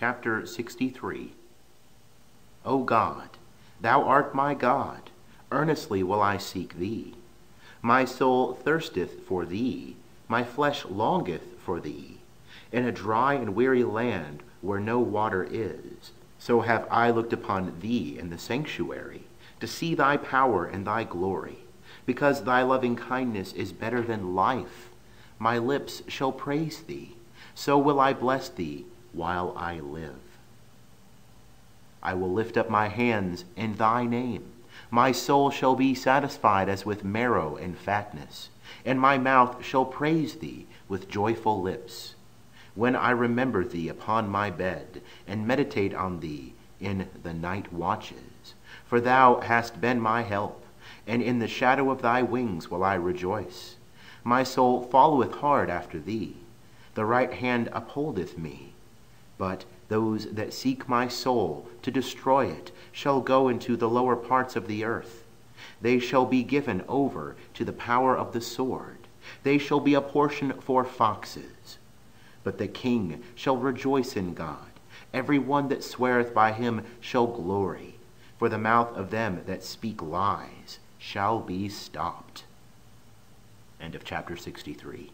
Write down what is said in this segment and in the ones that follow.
Chapter 63. O God, thou art my God, earnestly will I seek thee. My soul thirsteth for thee, my flesh longeth for thee, in a dry and weary land where no water is. So have I looked upon thee in the sanctuary, to see thy power and thy glory. Because thy loving kindness is better than life, my lips shall praise thee. So will I bless thee while I live. I will lift up my hands in thy name. My soul shall be satisfied as with marrow and fatness, and my mouth shall praise thee with joyful lips. When I remember thee upon my bed, and meditate on thee in the night watches. For thou hast been my help, and in the shadow of thy wings will I rejoice. My soul followeth hard after thee. The right hand upholdeth me. But those that seek my soul to destroy it shall go into the lower parts of the earth. They shall be given over to the power of the sword. They shall be a portion for foxes. But the king shall rejoice in God. Every one that sweareth by him shall glory. For the mouth of them that speak lies shall be stopped. End of chapter 63.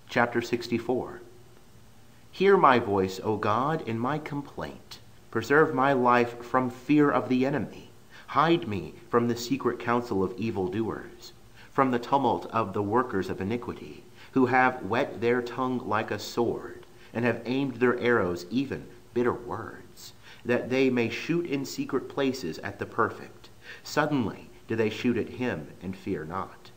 Chapter 64. Hear my voice, O God, in my complaint. Preserve my life from fear of the enemy. Hide me from the secret counsel of evildoers, from the tumult of the workers of iniquity, who have whet their tongue like a sword, and have aimed their arrows, even bitter words, that they may shoot in secret places at the perfect. Suddenly do they shoot at him, and fear not.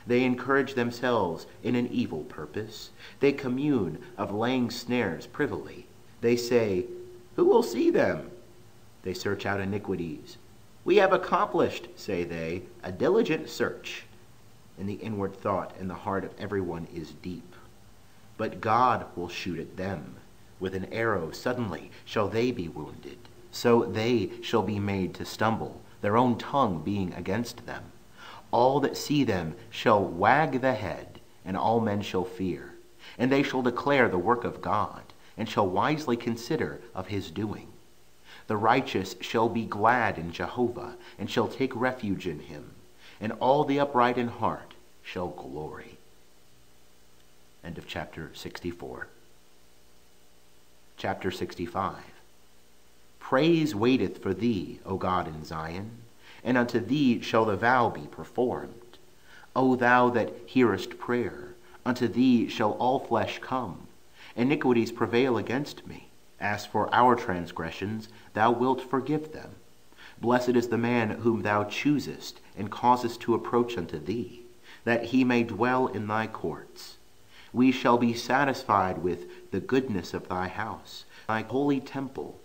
They encourage themselves in an evil purpose. They commune of laying snares privily. They say, Who will see them? They search out iniquities. We have accomplished, say they, a diligent search. And the inward thought in the heart of everyone is deep. But God will shoot at them. With an arrow suddenly shall they be wounded. So they shall be made to stumble, their own tongue being against them. All that see them shall wag the head, and all men shall fear. And they shall declare the work of God, and shall wisely consider of his doing. The righteous shall be glad in Jehovah, and shall take refuge in him. And all the upright in heart shall glory. End of chapter 64. Chapter 65. Praise waiteth for thee, O God in Zion, and unto thee shall the vow be performed. O thou that hearest prayer, unto thee shall all flesh come. Iniquities prevail against me. As for our transgressions, thou wilt forgive them. Blessed is the man whom thou choosest, and causest to approach unto thee, that he may dwell in thy courts. We shall be satisfied with the goodness of thy house, thy holy temple.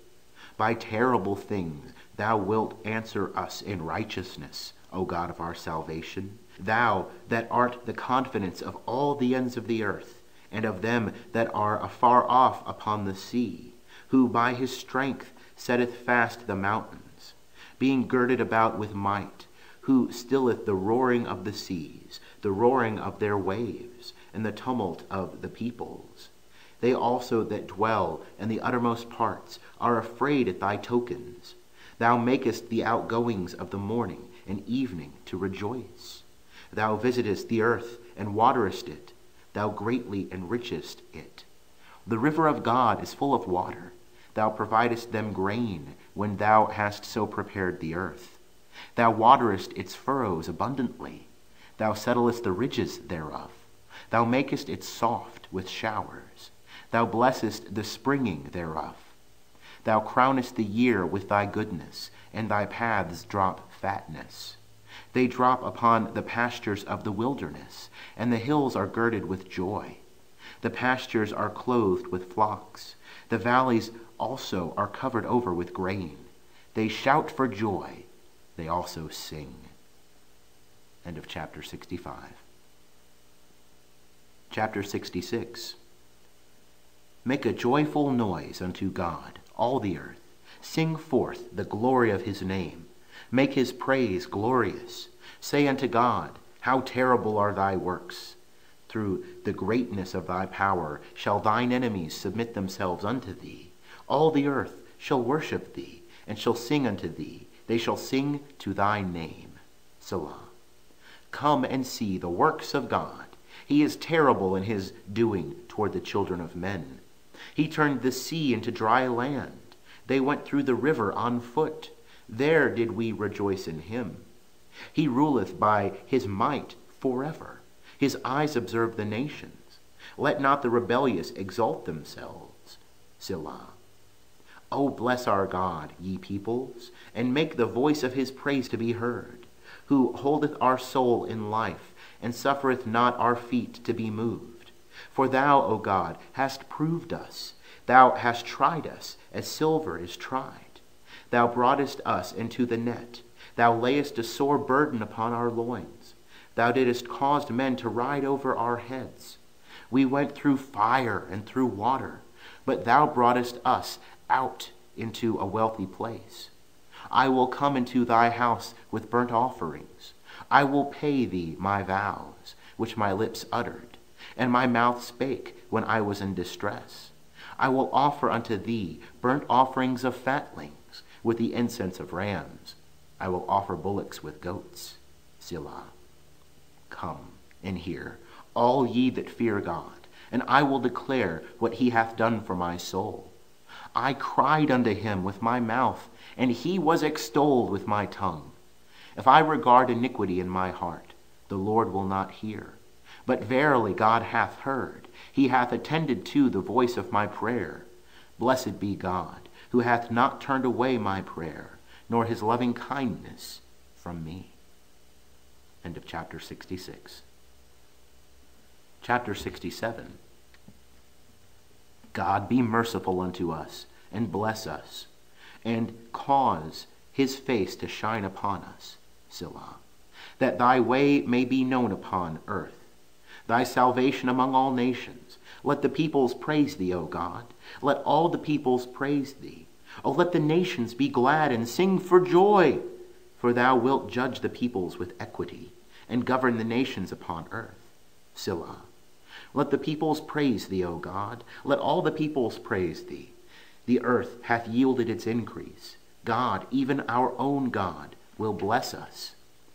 By terrible things thou wilt answer us in righteousness, O God of our salvation. Thou that art the confidence of all the ends of the earth, and of them that are afar off upon the sea, who by his strength setteth fast the mountains, being girded about with might, who stilleth the roaring of the seas, the roaring of their waves, and the tumult of the peoples. They also that dwell in the uttermost parts are afraid at thy tokens. Thou makest the outgoings of the morning and evening to rejoice. Thou visitest the earth and waterest it. Thou greatly enrichest it. The river of God is full of water. Thou providest them grain when thou hast so prepared the earth. Thou waterest its furrows abundantly. Thou settlest the ridges thereof. Thou makest it soft with showers. Thou blessest the springing thereof. Thou crownest the year with thy goodness, and thy paths drop fatness. They drop upon the pastures of the wilderness, and the hills are girded with joy. The pastures are clothed with flocks. The valleys also are covered over with grain. They shout for joy. They also sing. End of chapter 65. Chapter 66. Make a joyful noise unto God, all the earth. Sing forth the glory of his name. Make his praise glorious. Say unto God, How terrible are thy works! Through the greatness of thy power shall thine enemies submit themselves unto thee. All the earth shall worship thee, and shall sing unto thee. They shall sing to thy name. Selah. Come and see the works of God. He is terrible in his doing toward the children of men. He turned the sea into dry land. They went through the river on foot. There did we rejoice in him. He ruleth by his might forever. His eyes observe the nations. Let not the rebellious exalt themselves. Selah. O bless our God, ye peoples, and make the voice of his praise to be heard, who holdeth our soul in life, and suffereth not our feet to be moved. For thou, O God, hast proved us. Thou hast tried us, as silver is tried. Thou broughtest us into the net. Thou layest a sore burden upon our loins. Thou didst cause men to ride over our heads. We went through fire and through water, but thou broughtest us out into a wealthy place. I will come into thy house with burnt offerings. I will pay thee my vows, which my lips uttered, and my mouth spake when I was in distress. I will offer unto thee burnt offerings of fatlings, with the incense of rams. I will offer bullocks with goats. Selah. Come and hear, all ye that fear God, and I will declare what he hath done for my soul. I cried unto him with my mouth, and he was extolled with my tongue. If I regard iniquity in my heart, the Lord will not hear. But verily God hath heard. He hath attended to the voice of my prayer. Blessed be God, who hath not turned away my prayer, nor his loving kindness from me. End of chapter 66. Chapter 67. God be merciful unto us, and bless us, and cause his face to shine upon us. Selah. That thy way may be known upon earth, thy salvation among all nations. Let the peoples praise thee, O God. Let all the peoples praise thee. O let the nations be glad and sing for joy. For thou wilt judge the peoples with equity, and govern the nations upon earth. Selah. Let the peoples praise thee, O God. Let all the peoples praise thee. The earth hath yielded its increase. God, even our own God, will bless us.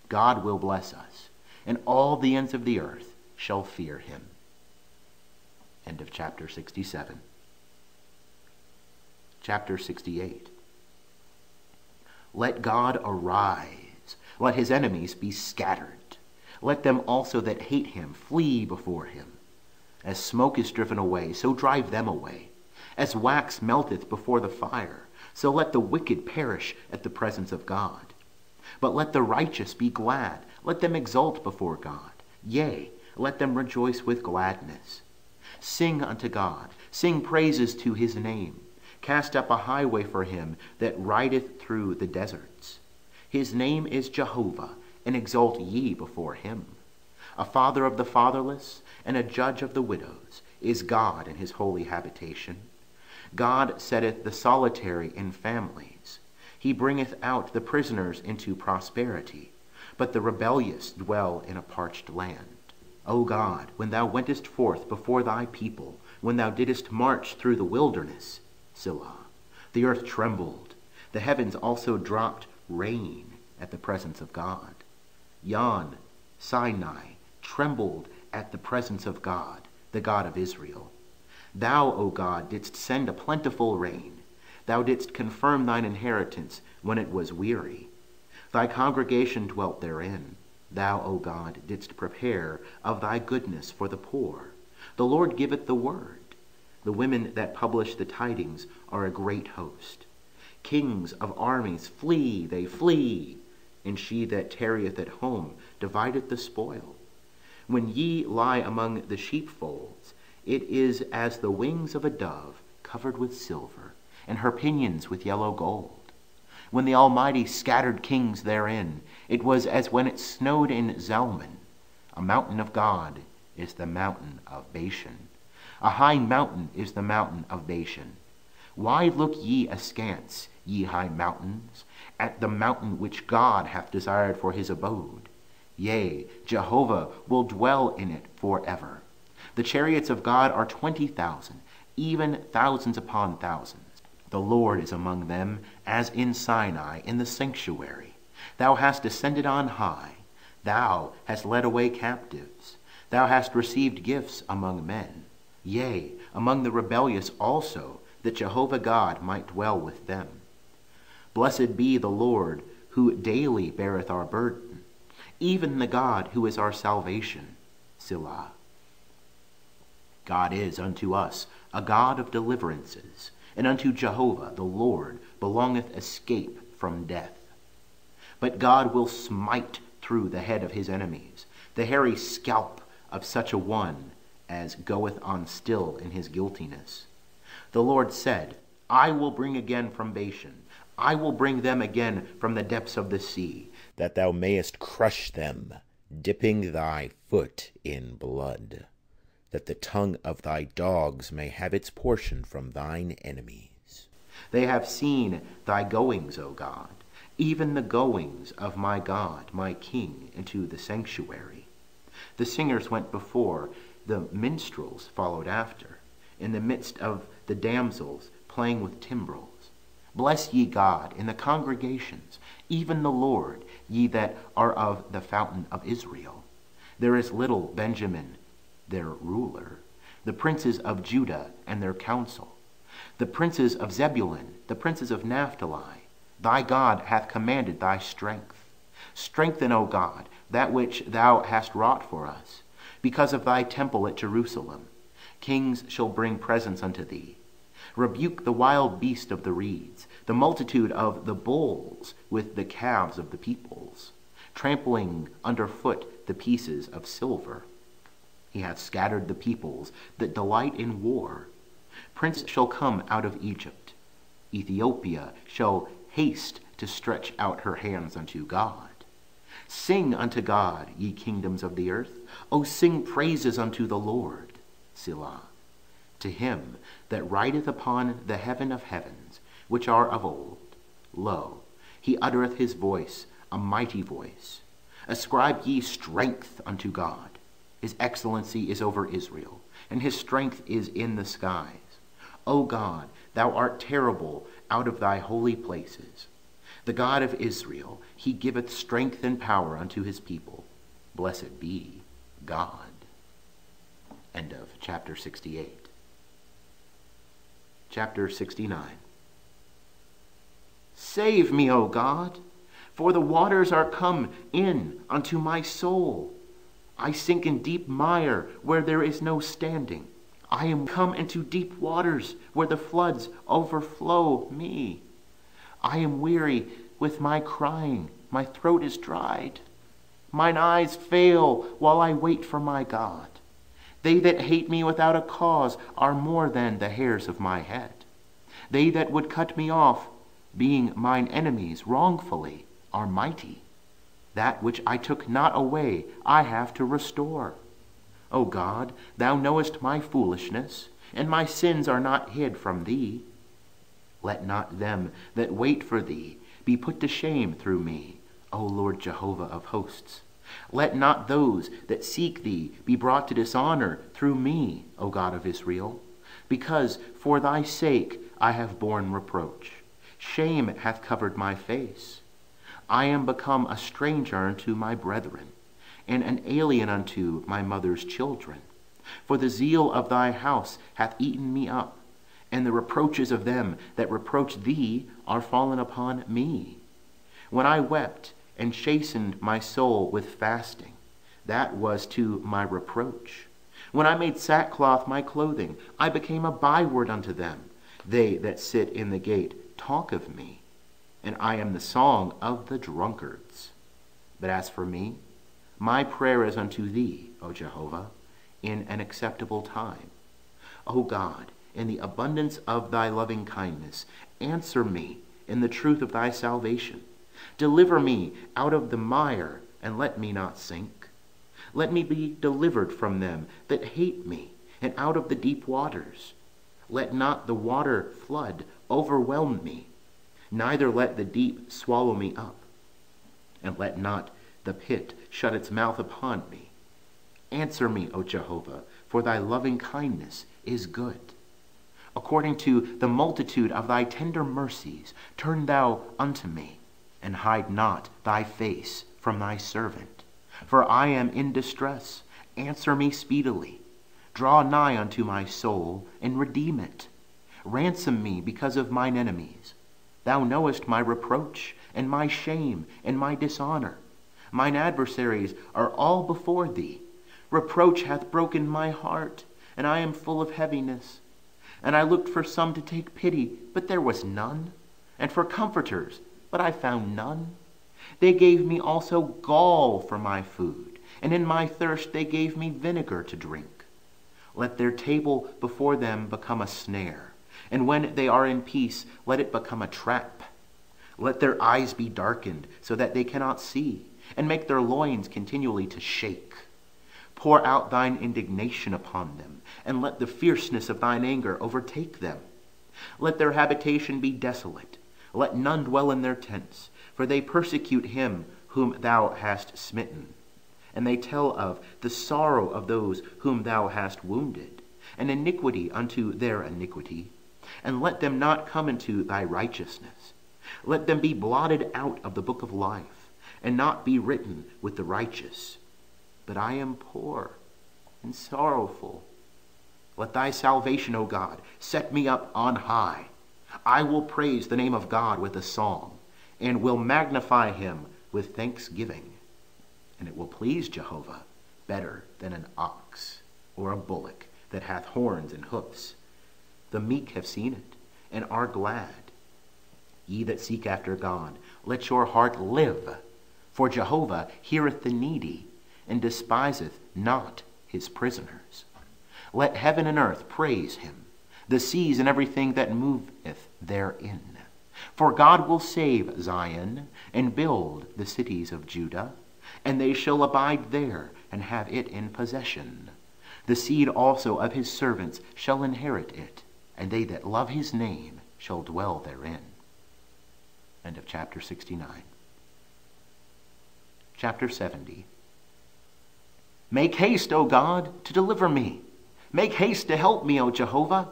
God will bless us, and all the ends of the earth shall fear him. End of chapter 67. Chapter 68. Let God arise. Let his enemies be scattered. Let them also that hate him flee before him. As smoke is driven away, so drive them away. As wax melteth before the fire, so let the wicked perish at the presence of God. But let the righteous be glad. Let them exult before God. Yea, let them rejoice with gladness. Sing unto God. Sing praises to his name. Cast up a highway for him that rideth through the deserts. His name is Jehovah, and exult ye before him. A father of the fatherless, and a judge of the widows, is God in his holy habitation. God setteth the solitary in families. He bringeth out the prisoners into prosperity, but the rebellious dwell in a parched land. O God, when thou wentest forth before thy people, when thou didst march through the wilderness, Selah, the earth trembled. The heavens also dropped rain at the presence of God. Yon, Sinai, trembled at the presence of God, the God of Israel. Thou, O God, didst send a plentiful rain. Thou didst confirm thine inheritance when it was weary. Thy congregation dwelt therein. Thou, O God, didst prepare of thy goodness for the poor. The Lord giveth the word. The women that publish the tidings are a great host. Kings of armies flee, they flee, and she that tarrieth at home divideth the spoil. When ye lie among the sheepfolds, it is as the wings of a dove covered with silver, and her pinions with yellow gold. When the Almighty scattered kings therein, it was as when it snowed in Zalman. A mountain of God is the mountain of Bashan. A high mountain is the mountain of Bashan. Why look ye askance, ye high mountains, at the mountain which God hath desired for his abode? Yea, Jehovah will dwell in it forever. The chariots of God are 20,000, even thousands upon thousands. The Lord is among them, as in Sinai, in the sanctuary. Thou hast descended on high. Thou hast led away captives. Thou hast received gifts among men. Yea, among the rebellious also, that Jehovah God might dwell with them. Blessed be the Lord, who daily beareth our burden, even the God who is our salvation. Selah. God is unto us a God of deliverances, and unto Jehovah the Lord belongeth escape from death. But God will smite through the head of his enemies, the hairy scalp of such a one as goeth on still in his guiltiness. The Lord said, I will bring again from Bashan, I will bring them again from the depths of the sea, that thou mayest crush them, dipping thy foot in blood, that the tongue of thy dogs may have its portion from thine enemies. They have seen thy goings, O God, even the goings of my God, my King, into the sanctuary. The singers went before, the minstrels followed after, in the midst of the damsels playing with timbrels. Bless ye God in the congregations, even the Lord, ye that are of the fountain of Israel. There is little Benjamin, their ruler, the princes of Judah and their council, the princes of Zebulun, the princes of Naphtali. Thy God hath commanded thy strength. Strengthen, O God, that which thou hast wrought for us, because of thy temple at Jerusalem. Kings shall bring presents unto thee. Rebuke the wild beast of the reeds, the multitude of the bulls with the calves of the peoples, trampling under foot the pieces of silver. He hath scattered the peoples that delight in war. Princes shall come out of Egypt. Ethiopia shall haste to stretch out her hands unto God. Sing unto God, ye kingdoms of the earth. O sing praises unto the Lord. Selah. To him that rideth upon the heaven of heavens, which are of old. Lo, he uttereth his voice, a mighty voice. Ascribe ye strength unto God. His excellency is over Israel, and his strength is in the skies. O God, thou art terrible out of thy holy places. The God of Israel, he giveth strength and power unto his people. Blessed be God. End of chapter 68. Chapter 69. Save me, O God, for the waters are come in unto my soul. I sink in deep mire where there is no standing. I am come into deep waters where the floods overflow me. I am weary with my crying, my throat is dried. Mine eyes fail while I wait for my God. They that hate me without a cause are more than the hairs of my head. They that would cut me off, being mine enemies wrongfully, are mighty. That which I took not away I have to restore. O God, thou knowest my foolishness, and my sins are not hid from thee. Let not them that wait for thee be put to shame through me, O Lord Jehovah of hosts. Let not those that seek thee be brought to dishonor through me, O God of Israel, because for thy sake I have borne reproach. Shame hath covered my face. I am become a stranger unto my brethren, and an alien unto my mother's children. For the zeal of thy house hath eaten me up, and the reproaches of them that reproach thee are fallen upon me. When I wept and chastened my soul with fasting, that was to my reproach. When I made sackcloth my clothing, I became a byword unto them. They that sit in the gate talk of me, and I am the song of the drunkards. But as for me, my prayer is unto thee, O Jehovah, in an acceptable time. O God, in the abundance of thy loving kindness, answer me in the truth of thy salvation. Deliver me out of the mire, and let me not sink. Let me be delivered from them that hate me, and out of the deep waters. Let not the water flood overwhelm me, neither let the deep swallow me up. And let not the pit shut its mouth upon me. Answer me, O Jehovah, for thy loving kindness is good. According to the multitude of thy tender mercies, turn thou unto me, and hide not thy face from thy servant. For I am in distress. Answer me speedily. Draw nigh unto my soul, and redeem it. Ransom me because of mine enemies. Thou knowest my reproach, and my shame, and my dishonor. Mine adversaries are all before thee. Reproach hath broken my heart, and I am full of heaviness. And I looked for some to take pity, but there was none, and for comforters, but I found none. They gave me also gall for my food, and in my thirst they gave me vinegar to drink. Let their table before them become a snare, and when they are in peace, let it become a trap. Let their eyes be darkened, so that they cannot see, and make their loins continually to shake. Pour out thine indignation upon them, and let the fierceness of thine anger overtake them. Let their habitation be desolate. Let none dwell in their tents, for they persecute him whom thou hast smitten. And they tell of the sorrow of those whom thou hast wounded, and iniquity unto their iniquity. And let them not come into thy righteousness. Let them be blotted out of the book of life, and not be written with the righteous. But I am poor and sorrowful. Let thy salvation, O God, set me up on high. I will praise the name of God with a song, and will magnify him with thanksgiving. And it will please Jehovah better than an ox or a bullock that hath horns and hoofs. The meek have seen it, and are glad. Ye that seek after God, let your heart live. For Jehovah heareth the needy, and despiseth not his prisoners. Let heaven and earth praise him, the seas and everything that moveth therein. For God will save Zion, and build the cities of Judah, and they shall abide there, and have it in possession. The seed also of his servants shall inherit it, and they that love his name shall dwell therein. End of chapter 69. Chapter 70. Make haste, O God, to deliver me. Make haste to help me, O Jehovah.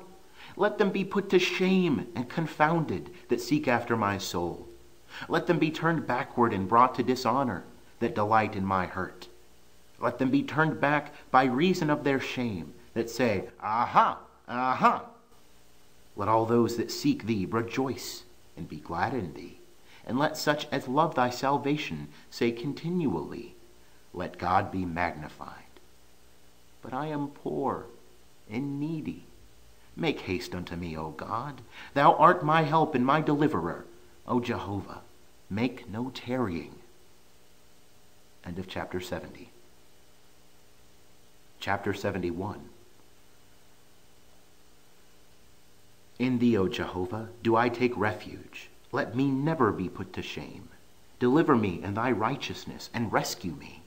Let them be put to shame and confounded that seek after my soul. Let them be turned backward and brought to dishonor that delight in my hurt. Let them be turned back by reason of their shame that say, Aha, aha. Let all those that seek thee rejoice and be glad in thee. And let such as love thy salvation say continually, Let God be magnified. But I am poor and needy. Make haste unto me, O God. Thou art my help and my deliverer. O Jehovah, make no tarrying. End of chapter 70. Chapter 71. In thee, O Jehovah, do I take refuge. Let me never be put to shame. Deliver me in thy righteousness, and rescue me.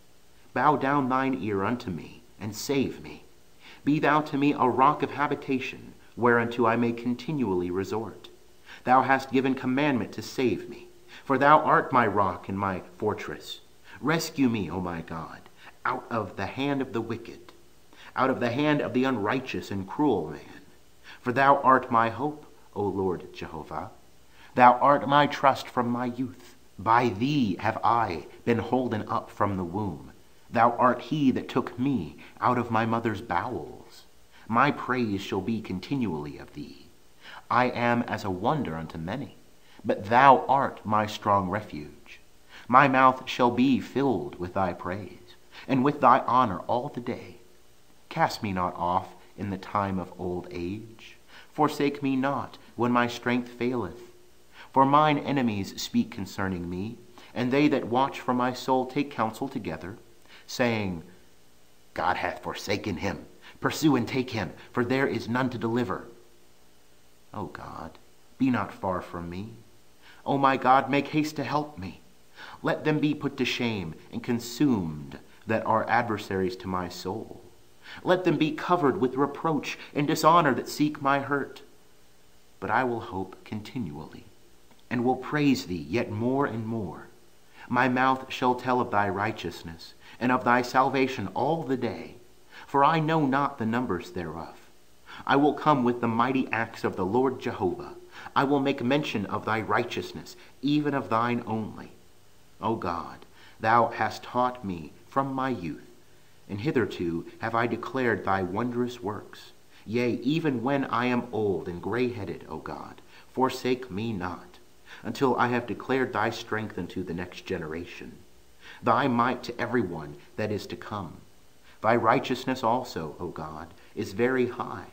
Bow down thine ear unto me, and save me. Be thou to me a rock of habitation, whereunto I may continually resort. Thou hast given commandment to save me, for thou art my rock and my fortress. Rescue me, O my God, out of the hand of the wicked, out of the hand of the unrighteous and cruel man. For thou art my hope, O Lord Jehovah. Thou art my trust from my youth. By thee have I been holden up from the womb. Thou art he that took me out of my mother's bowels. My praise shall be continually of thee. I am as a wonder unto many, but thou art my strong refuge. My mouth shall be filled with thy praise, and with thy honor all the day. Cast me not off in the time of old age. Forsake me not when my strength faileth. For mine enemies speak concerning me, and they that watch for my soul take counsel together, saying, God hath forsaken him. Pursue and take him, for there is none to deliver. O God, be not far from me. O my God, make haste to help me. Let them be put to shame and consumed that are adversaries to my soul. Let them be covered with reproach and dishonor that seek my hurt. But I will hope continually, and will praise thee yet more and more. My mouth shall tell of thy righteousness, and of thy salvation all the day, for I know not the numbers thereof. I will come with the mighty acts of the Lord Jehovah. I will make mention of thy righteousness, even of thine only. O God, thou hast taught me from my youth, and hitherto have I declared thy wondrous works. Yea, even when I am old and gray-headed, O God, forsake me not, until I have declared thy strength unto the next generation, thy might to every one that is to come. Thy righteousness also, O God, is very high.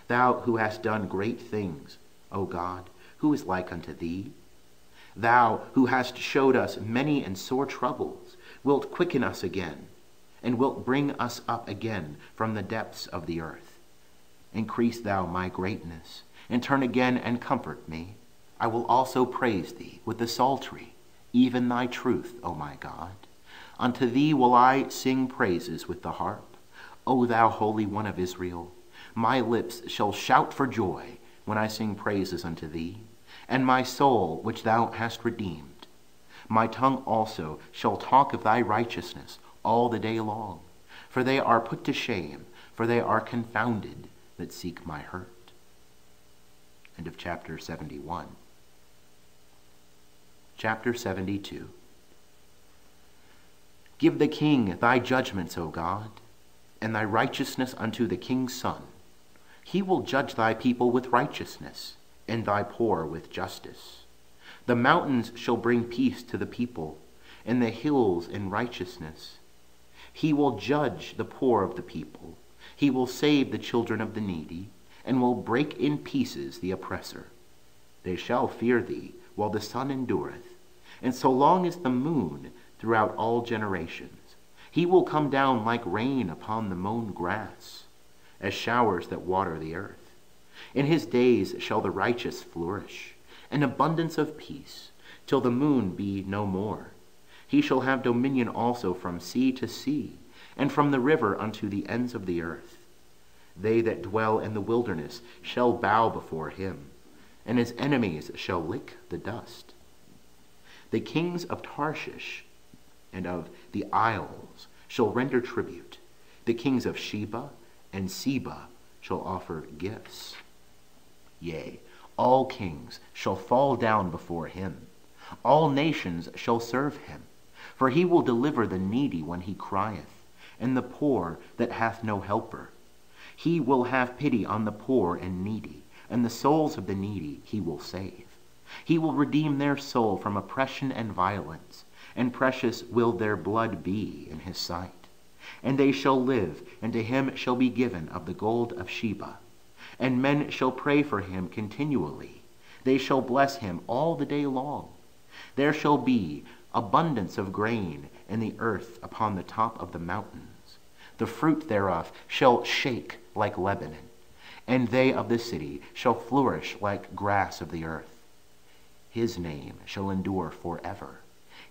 Thou who hast done great things, O God, who is like unto thee? Thou who hast showed us many and sore troubles, wilt quicken us again, and wilt bring us up again from the depths of the earth. Increase thou my greatness, and turn again and comfort me. I will also praise thee with the psaltery, even thy truth, O my God. Unto thee will I sing praises with the harp, O thou Holy One of Israel. My lips shall shout for joy when I sing praises unto thee, and my soul which thou hast redeemed. My tongue also shall talk of thy righteousness all the day long, for they are put to shame, for they are confounded that seek my hurt. End of chapter 71. Chapter 72. Give the king thy judgments, O God, and thy righteousness unto the king's son. He will judge thy people with righteousness, and thy poor with justice. The mountains shall bring peace to the people, and the hills in righteousness. He will judge the poor of the people. He will save the children of the needy, and will break in pieces the oppressor. They shall fear thee while the sun endureth, and so long as the moon throughout all generations. He will come down like rain upon the mown grass, as showers that water the earth. In his days shall the righteous flourish, an abundance of peace, till the moon be no more. He shall have dominion also from sea to sea, and from the river unto the ends of the earth. They that dwell in the wilderness shall bow before him, and his enemies shall lick the dust. The kings of Tarshish and of the isles shall render tribute. The kings of Sheba and Seba shall offer gifts. Yea, all kings shall fall down before him. All nations shall serve him. For he will deliver the needy when he crieth, and the poor that hath no helper. He will have pity on the poor and needy, and the souls of the needy he will save. He will redeem their soul from oppression and violence, and precious will their blood be in his sight. And they shall live, and to him shall be given of the gold of Sheba. And men shall pray for him continually. They shall bless him all the day long. There shall be abundance of grain in the earth upon the top of the mountains. The fruit thereof shall shake like Lebanon, and they of the city shall flourish like grass of the earth. His name shall endure forever.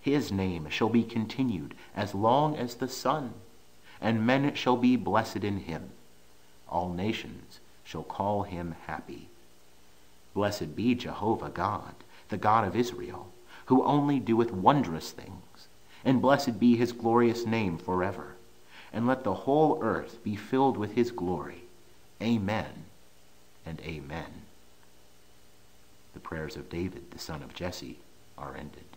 His name shall be continued as long as the sun, and men shall be blessed in him. All nations shall call him happy. Blessed be Jehovah God, the God of Israel, who only doeth wondrous things, and blessed be his glorious name forever. And let the whole earth be filled with his glory. Amen and amen. The prayers of David, the son of Jesse, are ended.